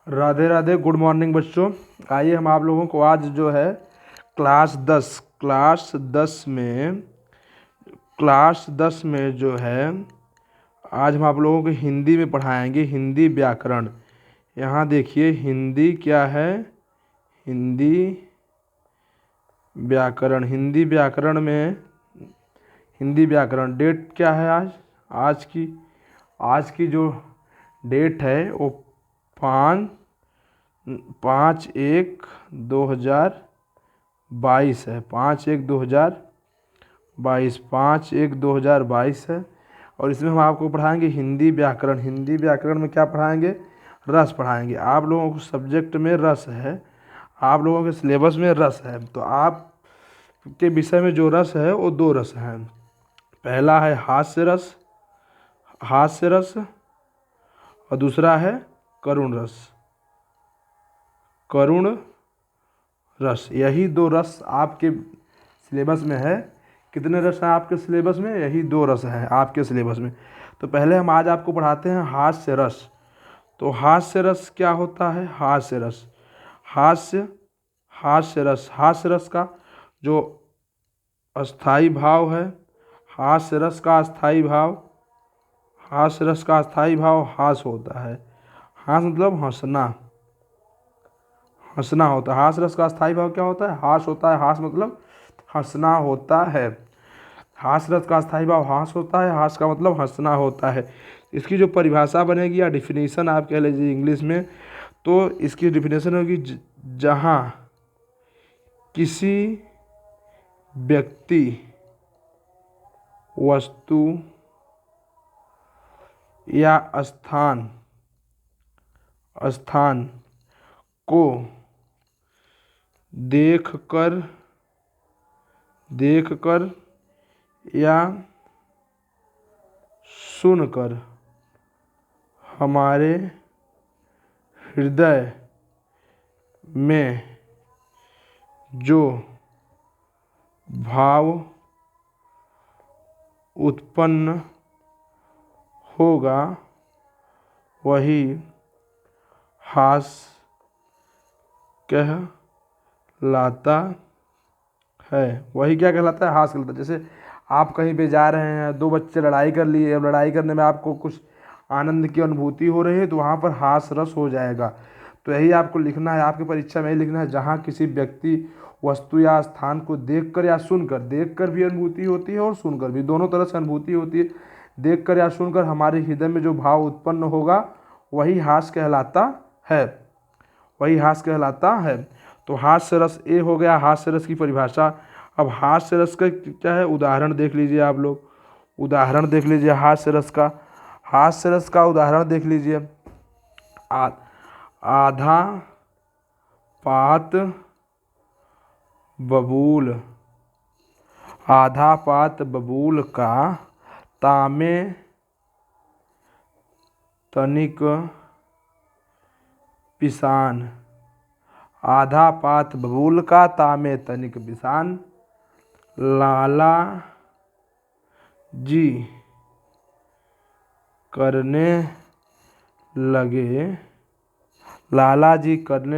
Radhe Radhe. Good morning बच्चों। आइए हम आप लोगों को आज जो है क्लास 10 में जो है आज हम आप लोगों को हिंदी में पढ़ाएंगे, हिंदी व्याकरण। यहाँ देखिए हिंदी क्या है, हिंदी व्याकरण। हिंदी व्याकरण डेट क्या है आज? आज की जो डेट है वो 5/1/2022 है। 5/1/2022 है। और इसमें हम आपको पढ़ाएंगे हिंदी व्याकरण। हिंदी व्याकरण में क्या पढ़ाएंगे? रस पढ़ाएंगे। आप लोगों को सब्जेक्ट में रस है, आप लोगों के सिलेबस में रस है, तो आप के विषय में जो रस है वो दो रस हैं। पहला है हास्य रस और दूसरा है करुण रस। यही दो रस आपके सिलेबस में है। कितने रस हैं आपके सिलेबस में? यही दो रस हैं आपके सिलेबस में। तो पहले हम आज आपको पढ़ाते हैं हास्य रस। तो हास्य रस क्या होता है? हास्य रस का जो अस्थाई भाव है, हास्य रस का अस्थाई भाव हास होता है। हास मतलब हंसना होता है। हास रस का अस्थाई भाव क्या होता है? हास होता है। हास मतलब हंसना होता है। हास रस का अस्थाई भाव हास होता है। हास का मतलब हंसना होता है। इसकी जो परिभाषा बनेगी या डिफिनीशन आप कह लीजिए इंग्लिश में, तो इसकी डिफिनीशन होगी जहाँ किसी व्यक्ति, वस्तु या स्थान को देखकर या सुनकर हमारे हृदय में जो भाव उत्पन्न होगा वही हास कहलाता है। वही क्या कहलाता है? हास कहलाता है। जैसे आप कहीं पे जा रहे हैं, दो बच्चे लड़ाई कर लिए, अब लड़ाई करने में आपको कुछ आनंद की अनुभूति हो रही है, तो वहाँ पर हास रस हो जाएगा। तो यही आपको लिखना है, आपकी परीक्षा में यही लिखना है, जहाँ किसी व्यक्ति, वस्तु या स्थान को देखकर या सुनकर, देखकर भी अनुभूति होती है और सुनकर भी, दोनों तरह से अनुभूति होती है। देखकर या सुनकर हमारे हृदय में जो भाव उत्पन्न होगा वही हास कहलाता है। तो हास्य रस ए हो गया हास्य रस की परिभाषा। अब हास्य रस का क्या है? उदाहरण देख लीजिए आप लोग। उदाहरण देख लीजिए हास्य रस का उदाहरण देख लीजिए। आधा पात बबूल का तामे तनिक पिसान। आधा पात बबूल का तामे तनिक पिसान। लाला जी करने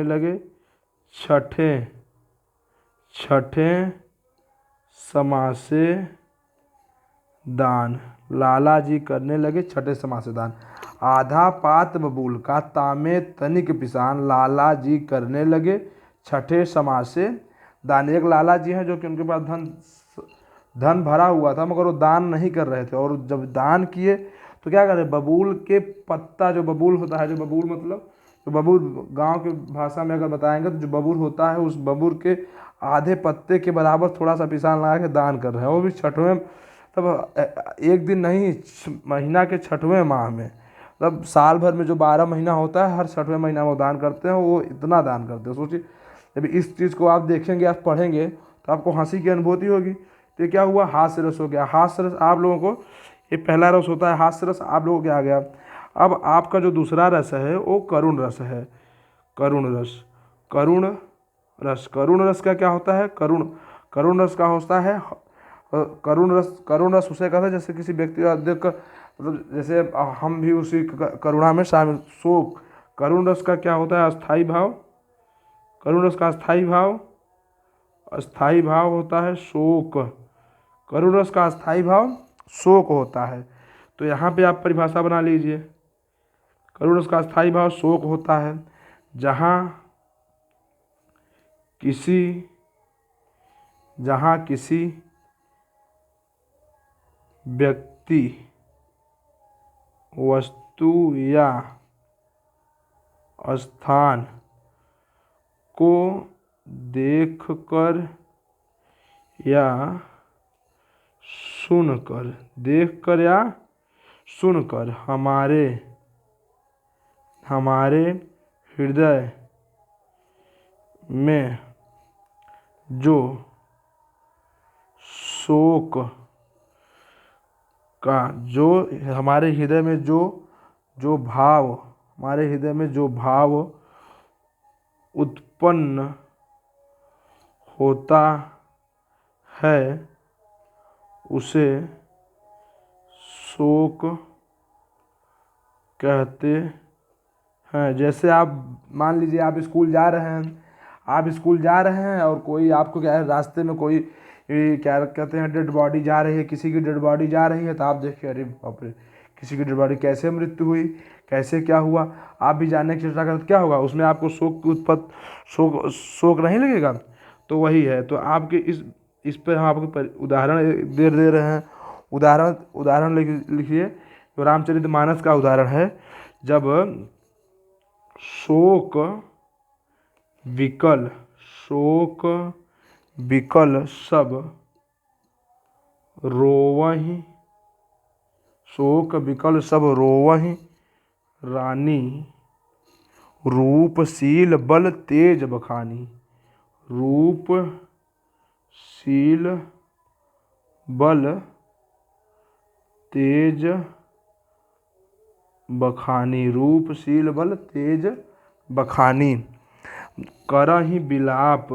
लगे छठे समासे दान। लाला जी करने लगे छठे समासे दान। आधा पात बबूल का तामे तनिक पिसान। लाला जी करने लगे छठे समासे दान। एक लाला जी हैं जो कि उनके पास धन भरा हुआ था, मगर वो दान नहीं कर रहे थे। और जब दान किए तो क्या करे? बबूल के पत्ता, जो बबूल होता है, जो बबूल मतलब जो बबूल गांव के भाषा में अगर बताएंगे तो जो बबूल होता है, उस बबूल के आधे पत्ते के बराबर थोड़ा सा पिसान लगा के दान कर रहे हैं, वो भी छठवें, तब एक दिन नहीं, महीना के छठवें माह में। तब साल भर में जो 12 महीना होता है, हर छठवें महीना में वो दान करते हैं। वो इतना दान करते हैं, सोचिए। जब इस चीज़ को आप देखेंगे, आप पढ़ेंगे, तो आपको हंसी की अनुभूति होगी। तो ये क्या हुआ? हास्य रस हो गया। हास्य रस आप लोगों को, ये पहला रस होता है हास्य रस, आप लोगों को क्या आ गया? अब आपका जो दूसरा रस है वो करुण रस है। करुण रस का क्या होता है? करुण रस का होता है करुण रस उसे कहते हैं जैसे किसी व्यक्ति का देख कर, मतलब जैसे हम भी उसी करुणा में शामिल, शोक करुण रस का क्या होता है? अस्थाई भाव। करुण रस का अस्थाई भाव होता है शोक। करुण रस का अस्थाई भाव शोक होता है। तो यहाँ पे आप परिभाषा बना लीजिए। करुण रस का अस्थाई भाव शोक होता है, जहाँ किसी व्यक्ति, वस्तु या स्थान को देखकर या सुनकर हमारे हृदय में जो शोक का हमारे हृदय में जो भाव उत्पन्न होता है उसे शोक कहते हैं। जैसे आप मान लीजिए आप स्कूल जा रहे हैं और कोई आपको क्या है, रास्ते में कोई क्या कहते हैं डेड बॉडी जा रही है, किसी की डेड बॉडी जा रही है, तो आप देखिए अरे बाप रे, किसी की डेड बॉडी, कैसे मृत्यु हुई, कैसे क्या हुआ, आप भी जानने की चेष्टा करें तो क्या होगा, उसमें आपको शोक नहीं लगेगा। तो वही है। तो आपके इस पर हम आपको उदाहरण दे रहे हैं। उदाहरण लिखिए। तो रामचरितमानस का उदाहरण है, जब शोक विकल सब रोवहीं, रानी रूपशील बल तेज बखानी। रूपशील बल तेज बखानी। करहि बिलाप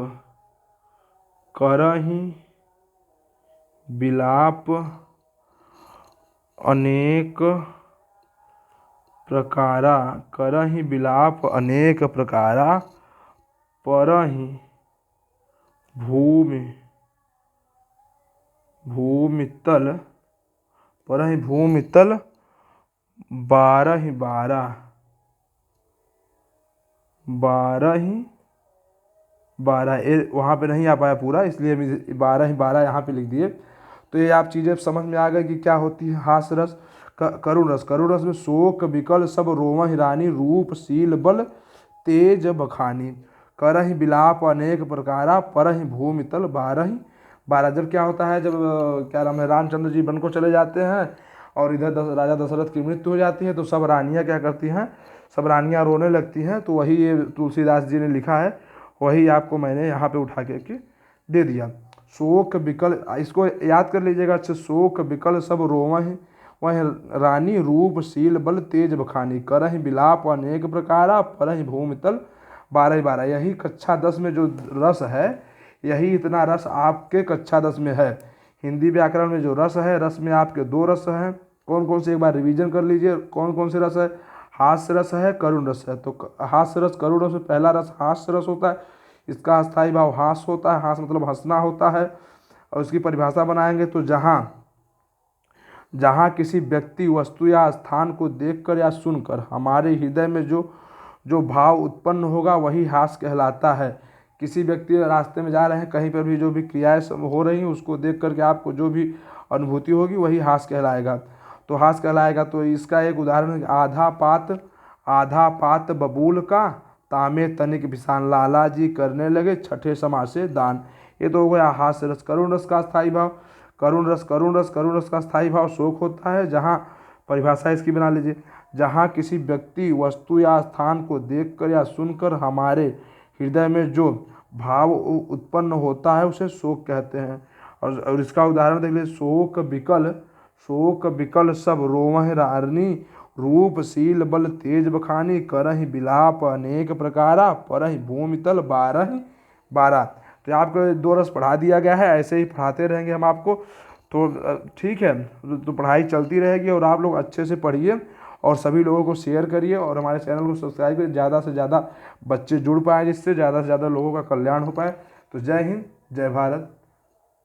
अनेक प्रकारा। परहि भूमितल बारहि बारह। वहाँ पे नहीं आ पाया पूरा, इसलिए हम 12 यहाँ पे लिख दिए। तो ये आप चीज़ें समझ में आ गई कि क्या होती है हास्य रस, करुण रस में शोक विकल सब रोवहि रानी, रूपशील बल तेज बखानी। करहि बिलाप अनेक प्रकारा, परहि भूमितल बारह। जब क्या होता है, जब क्या नाम है, रामचंद्र जी वन को चले जाते हैं और इधर राजा दशरथ की मृत्यु हो जाती है, तो सब रानियाँ क्या करती हैं, सब रानियाँ रोने लगती हैं। तो वही ये तुलसीदास जी ने लिखा है, वही आपको मैंने यहाँ पे उठा के दे दिया। शोक विकल, इसको याद कर लीजिएगा अच्छे। शोक विकल सब रोवहि वह रानी, रूपशील बल तेज बखानी। करहि बिलाप अनेक प्रकारा, परहि भूमितल बारह। यही कक्षा 10 में जो रस है, यही इतना रस आपके कक्षा 10 में है। हिंदी व्याकरण में जो रस है, रस में आपके 2 रस हैं। कौन कौन से, एक बार रिवीजन कर लीजिए, कौन कौन से रस है। हास्य रस है, करुण रस है। तो हास्य रस, करुण रस में पहला रस हास्य रस होता है। इसका अस्थाई भाव हास होता है, हास मतलब हंसना होता है। और इसकी परिभाषा बनाएंगे तो जहाँ किसी व्यक्ति, वस्तु या स्थान को देखकर या सुनकर हमारे हृदय में जो भाव उत्पन्न होगा वही हास कहलाता है। किसी व्यक्ति रास्ते में जा रहे हैं, कहीं पर भी जो भी क्रियाएं हो रही हैं उसको देख करके आपको जो भी अनुभूति होगी वही हास कहलाएगा। तो हास कहलाएगा। तो इसका एक उदाहरण, आधा पात बबूल का, तामे तनिक बिसान, लाला जी करने लगे छठे समासे दान। ये तो हो गया हास्य रस। करुण रस का स्थायी भाव, करुण रस का स्थायी भाव शोक होता है। जहाँ परिभाषा इसकी बना लीजिए, जहाँ किसी व्यक्ति, वस्तु या स्थान को देखकर या सुनकर हमारे हृदय में जो भाव उत्पन्न होता है उसे शोक कहते हैं। और इसका उदाहरण देख लीजिए। शोक विकल सब रोवहि रानी, रूपशील बल तेज बखानी। करहि बिलाप अनेक प्रकारा, परहि भूमितल बारह। तो आपको 2 रस पढ़ा दिया गया है, ऐसे ही पढ़ाते रहेंगे हम आपको। तो ठीक है, तो पढ़ाई चलती रहेगी और आप लोग अच्छे से पढ़िए और सभी लोगों को शेयर करिए और हमारे चैनल को सब्सक्राइब करिए, ज़्यादा से ज़्यादा बच्चे जुड़ पाएँ, जिससे ज़्यादा से ज़्यादा लोगों का कल्याण हो पाए। तो जय हिंद, जय भारत।